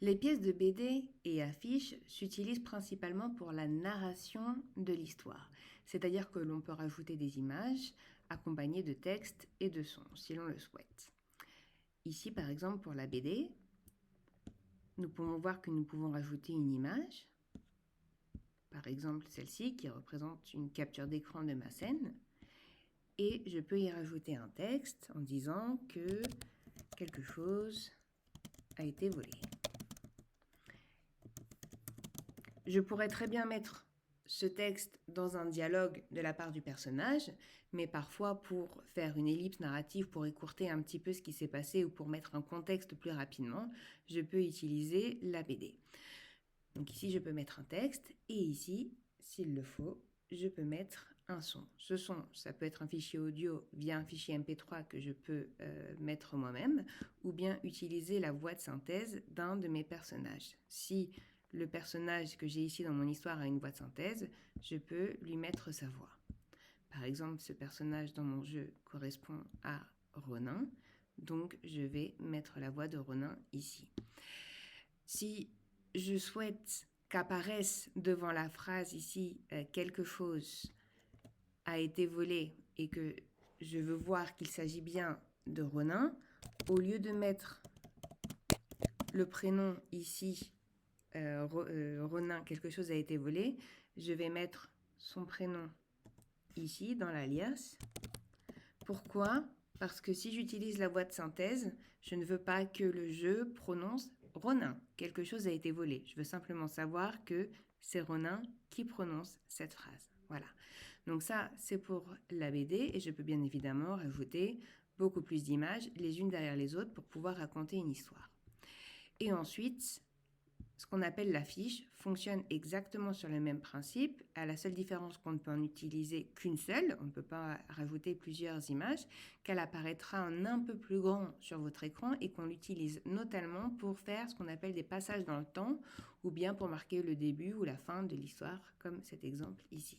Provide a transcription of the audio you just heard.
Les pièces de BD et affiches s'utilisent principalement pour la narration de l'histoire, c'est-à-dire que l'on peut rajouter des images accompagnées de textes et de sons, si l'on le souhaite. Ici, par exemple, pour la BD, nous pouvons voir que nous pouvons rajouter une image, par exemple celle-ci qui représente une capture d'écran de ma scène, et je peux y rajouter un texte en disant que quelque chose a été volé. Je pourrais très bien mettre ce texte dans un dialogue de la part du personnage, mais parfois pour faire une ellipse narrative, pour écourter un petit peu ce qui s'est passé ou pour mettre un contexte plus rapidement, je peux utiliser la BD. Donc ici, je peux mettre un texte et ici, s'il le faut, je peux mettre un son. Ce son, ça peut être un fichier audio via un fichier MP3 que je peux mettre moi-même ou bien utiliser la voix de synthèse d'un de mes personnages. Si le personnage que j'ai ici dans mon histoire a une voix de synthèse, je peux lui mettre sa voix. Par exemple, ce personnage dans mon jeu correspond à Ronin, donc je vais mettre la voix de Ronin ici. Si je souhaite qu'apparaisse devant la phrase ici quelque chose a été volé et que je veux voir qu'il s'agit bien de Ronin, au lieu de mettre le prénom ici, Ronin, quelque chose a été volé, je vais mettre son prénom ici dans l'alias. Pourquoi ? Parce que si j'utilise la voix de synthèse, je ne veux pas que le jeu prononce Ronin, quelque chose a été volé. Je veux simplement savoir que c'est Ronin qui prononce cette phrase. Voilà. Donc ça, c'est pour la BD et je peux bien évidemment rajouter beaucoup plus d'images les unes derrière les autres pour pouvoir raconter une histoire. Et ensuite, ce qu'on appelle l'affiche fonctionne exactement sur le même principe, à la seule différence qu'on ne peut en utiliser qu'une seule, on ne peut pas rajouter plusieurs images, qu'elle apparaîtra en un peu plus grand sur votre écran et qu'on l'utilise notamment pour faire ce qu'on appelle des passages dans le temps ou bien pour marquer le début ou la fin de l'histoire, comme cet exemple ici.